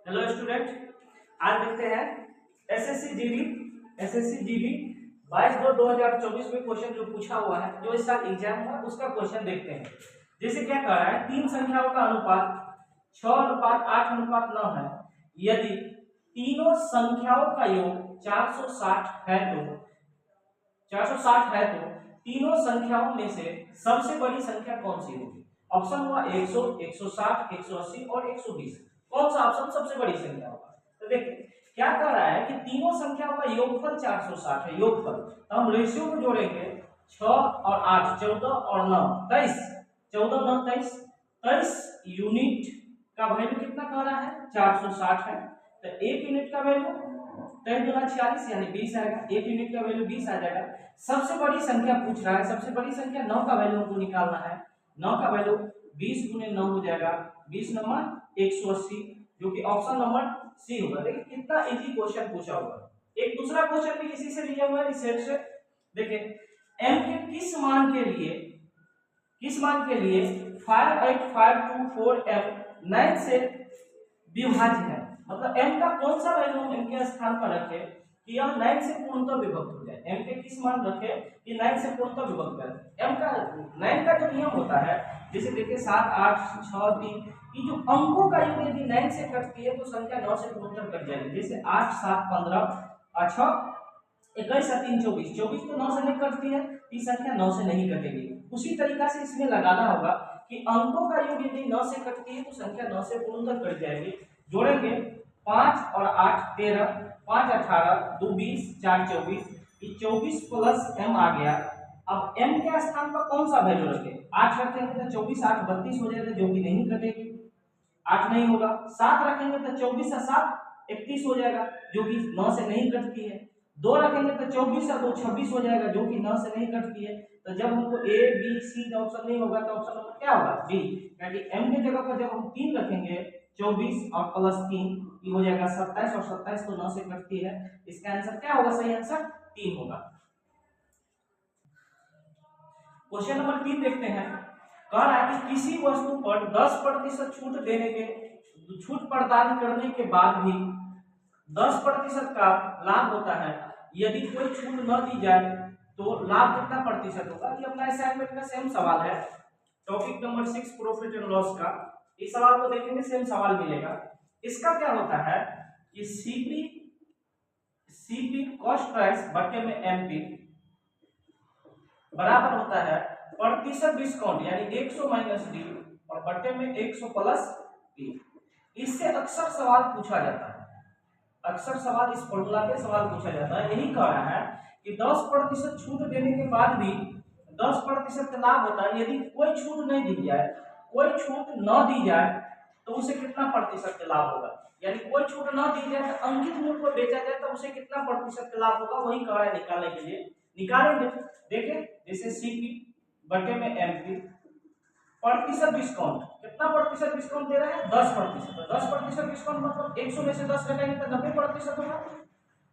Hello student, आज देखते हैं एसएससी जीडी 22/2/2024 में क्वेश्चन जो पूछा हुआ है, जो इस साल एग्जाम हुआ उसका क्वेश्चन देखते हैं। जैसे क्या कह रहा है, तीन संख्याओं का अनुपात 6:8:9 है। यदि तीनों संख्याओं का योग 460 है तो तीनों संख्याओं में से सबसे बड़ी संख्या कौन सी होगी? ऑप्शन हुआ 100, 160, 180 और 120। कौन सा ऑप्शन सबसे बड़ी संख्या होगा? तो देखिए क्या कह रहा है कि तीनों संख्याओं का योगफल 460 है। योगफल तो हम रेशियो को जोड़ेंगे, 6 और 8 14 और 9 23, 14 9 23, 23 यूनिट का वैल्यू कितना कह रहा है? 460 है। तो एक यूनिट का वैल्यू 23 दूना 46 यानी 20 आएगा। एक यूनिट का वैल्यू 20 आ जाएगा। सबसे बड़ी संख्या पूछ रहा है, सबसे बड़ी संख्या 9 का वैल्यू हमको निकालना है। 9 का वैल्यू 20 गुने 9 हो जाएगा 20 नंबर 180, जो कि ऑप्शन नंबर सी होगा। देखिए कितना इजी क्वेश्चन पूछा हुआ। एक दूसरा क्वेश्चन भी इसी से लिया हुआ है, रिसेट से। देखिए m के किस मान के लिए 58524m 9 से विभाज्य है? मतलब m का कौन सा वैल्यू हम m के स्थान पर रखे कि यह 9 से पूर्णतः विभक्त हो जाए? m के किस मान रखे कि 9 से पूर्णतः विभक्त करे? m का 9 का जो नियम होता है, जैसे देखिए 7 8 6 3, ये जो अंकों का योग यदि 9 से कटती है तो संख्या 9 से पूर्णतः कट जाएगी। जैसे 8 7 15 6 21 3 24, 24 तो 9 से नहीं कटती है, ये संख्या 9 से नहीं कटेगी। उसी तरीका से इसमें लगाना होगा कि अंकों का योग यदि 9 से कटती है तो संख्या 9 से पूर्णतः कट जाएगी। जोड़ेंगे 5 और 8 13, 5 18, 2 20, 4 24, ये 24 प्लस m आ गया। अब m के स्थान पर कौन सा वैल्यू रखें? 8 रखेंगे तो 24 8 32 हो जाएगा, जो कि नहीं कटेगी, 8 नहीं होगा। 7 रखेंगे तो 24 से 7 31 हो जाएगा, जो कि 9 से नहीं कटती है। 2 रखेंगे तो 24 से 2 26 हो जाएगा, जो कि 9 से नहीं कटती है। तो जब हमको ए बी सी ऑप्शन नहीं होगा तो ऑप्शन नंबर क्या होगा? बी। क्योंकि m के जगह पर जब हम 3 रखेंगे 24 और प्लस 3, ये हो जाएगा 27 और 27 तो 9 से कटती है। इसका आंसर क्या होगा? सही आंसर 3 होगा। क्वेश्चन नंबर 3 देखते हैं। कह रहा है कि किसी वस्तु पर 10% छूट प्रदान करने के बाद भी 10% का लाभ होता है। यदि कोई छूट न दी जाए तो लाभ कितना प्रतिशत होगा? ये अपना असाइनमेंट का सेम सवाल है, topic number 6 profit and loss का। इस सवाल को देखेंगे सेम सवाल मिलेगा। इसका क्या होता है कि सीपी कॉस्ट प्राइस बटे में एमपी बराबर होता है प्रतिशत डिस्काउंट, यानी 100 माइनस डी और बटे में 100 प्लस डी। इससे अक्सर सवाल पूछा जाता है, अक्सर सवाल इस फॉर्मूला पे सवाल पूछा जाता है। यही कह रहा है कि 10% छूट देने के बाद भी 10% का लाभ होता है। यदि कोई छूट नहीं दी जाए, कोई छूट न दी जाए तो उसे कितना प्रतिशत का लाभ होगा? यानी कोई छूट न दी जाए तो अंकित मूल्य पर बेचा जाए तो उसे कितना प्रतिशत का लाभ होगा, वही कह रहा है निकालने के लिए। निकालेंगे, देखिए जैसे सीपी बटे में एमपी प्रतिशत डिस्काउंट, कितना प्रतिशत डिस्काउंट दे रहा है? 10%। तो 10% डिस्काउंट मतलब 100 में से 10 घटाएंगे तो 90% होगा।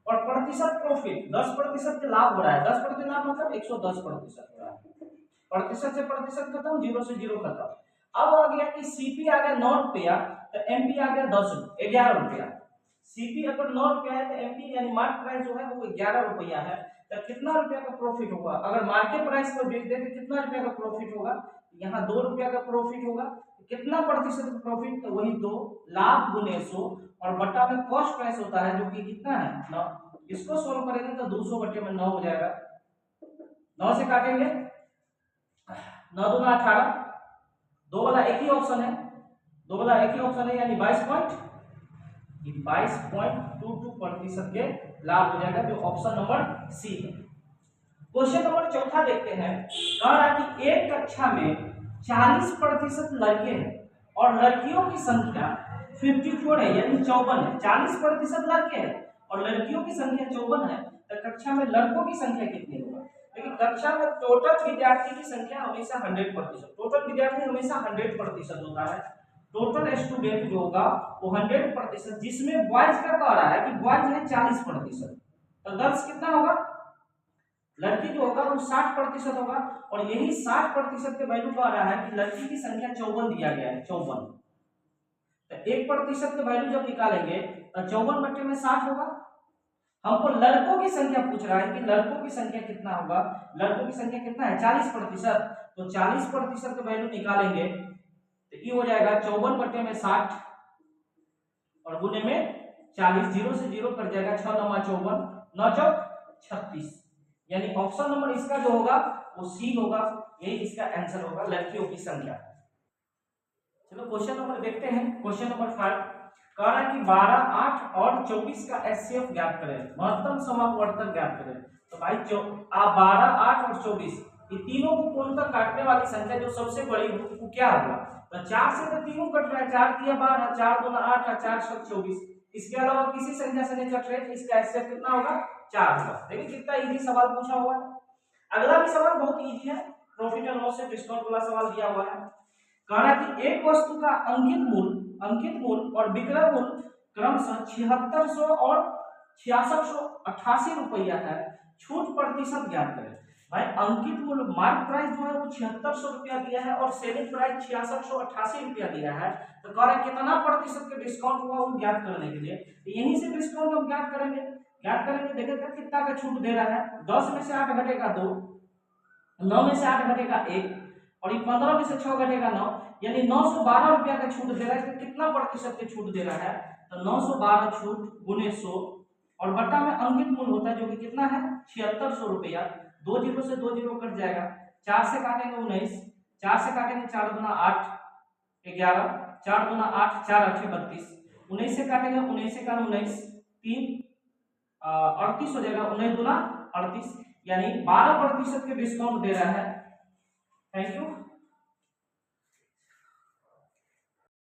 और प्रतिशत प्रॉफिट 10% का लाभ हो रहा है, 10% लाभ मतलब 110% हो रहा है। प्रतिशत से प्रतिशत खत्म, 0 से 0 खत्म। अब आ गया कि सीपी आ गया 9 रुपया तो एमपी आ गया 11 रुपया। सीपी अगर 9 रुपया है तो एमपी यानी मार्केट प्राइस जो है वो 11 रुपया है। तो कितना रुपया का प्रॉफिट होगा? अगर मार्केट प्राइस पर बेच दे तो कितना रुपया का प्रॉफिट होगा? यहाँ 2 रुपया का प्रॉफिट होगा। कितना प्रतिशत का प्रॉफिट? तो वही 2 लाभ गुने 100 और बटा में कॉस्ट प्राइस होता है, जो कि कितना है? 9। इसको सोल्व करेंगे तो 200 बटे में 9 हो जाएगा। 9 से काटेंगे 9 दूना 18, दो वाला एक ही ऑप्शन है, दो वाला एक ही ऑप्शन है, यानी 22.22% के लाभ हो जाएगा, जो ऑप्शन नंबर सी है। क्वेश्चन नंबर 4 देखते हैं। कह रहा है कि एक कक्षा में 40% लड़के हैं और लड़कियों की संख्या 54 है, यानी 54 है। 40% लड़के हैं और लड़कियों की संख्या 54 है, तो कक्षा में लड़कों की संख्या कितनी होगा? लेकिन कक्षा में टोटल विद्यार्थी की संख्या हमेशा 100%, टोटल विद्यार्थी हमेशा 100% होता है। टोटल स्टूडेंट जो होगा वो 100%, जिसमें बॉयज का कह रहा है कि बॉयज है 40%, तो गर्ल्स कितना होगा? लड़की जो होगा वो 60% होगा। और यही 60% के वैल्यू कह रहा है कि लड़की की संख्या 54 दिया गया है, 54। तो 1% की वैल्यू जब निकालेंगे तो 54/60 होगा। हमको लड़कों की संख्या पूछ रहा है कि लड़कों की संख्या कितना होगा। लड़कों की संख्या कितना है 40%, तो 40% की वैल्यू निकालेंगे तो ये हो जाएगा 54/60 और गुने में 40, 0 से 0 कट जाएगा, 6 9 54, 9 चौक 36, यानी ऑप्शन नंबर इसका जो होगा वो सी होगा, यही इसका आंसर होगा, लड़कियों की संख्या। चलो क्वेश्चन नंबर देखते हैं। क्वेश्चन नंबर 5 कह रहा है कि 12, 8 और 24 का एचसीएफ ज्ञात करें, महत्तम समापवर्तक ज्ञात करें। तो भाई 12, 8 और 24 ये तीनों को पूर्णतः काटने वाली संख्या जो सबसे बड़ी हो वो क्या होगा। तो 4 से तो तीनों कट रहा है, 4 3 12, 4 2 8 और 4 6 24, इसके अलावा किसी संख्या से नहीं कट रहे तो इसका एचसीएफ कितना होगा 4 होगा। देखिए कितना इजी सवाल पूछा हुआ है। अगला भी सवाल बहुत इजी है, प्रॉफिट एंड लॉस से डिस्काउंट वाला सवाल दिया हुआ है। कहा कि एक वस्तु का अंकित मूल्य और विक्रय मूल्य क्रमशः 7600 और 6688 रुपया है, छूट प्रतिशत ज्ञात करें। भाई अंकित मूल्य मार्क प्राइस जो है वो 7600 रुपया दिया है और सेलिंग प्राइस 6688 रुपया दिया है, तो कह रहा है कितना प्रतिशत के डिस्काउंट हुआ वो ज्ञात करने के लिए। तो यहीं से डिस्काउंट हम ज्ञात करेंगे। देखिएगा कितना का छूट दे रहा है, 10 में से 8 घटेगा 2, 9 में से 8 घटेगा 1 और ये 15 में से 6 घटेगा 9, यानी 912 रुपया का छूट दे रहा है। तो कितना प्रतिशत के छूट दे रहा है, तो 912 छूट गुने 100 और बट्टा में अंकित मूल्य होता है जो कि कितना है 7600 रुपया। 2 जीरो से 2 जीरो कट जाएगा, 4 से काटेंगे 19, 4 से काटेंगे 4 दूना 8 11, 4 दूना 8 4 8 32, 19 से काटेंगे 19 से 19 3 38 हो जाएगा, 19 दूना 38, यानी 12% के डिस्काउंट दे रहा है। Thank you.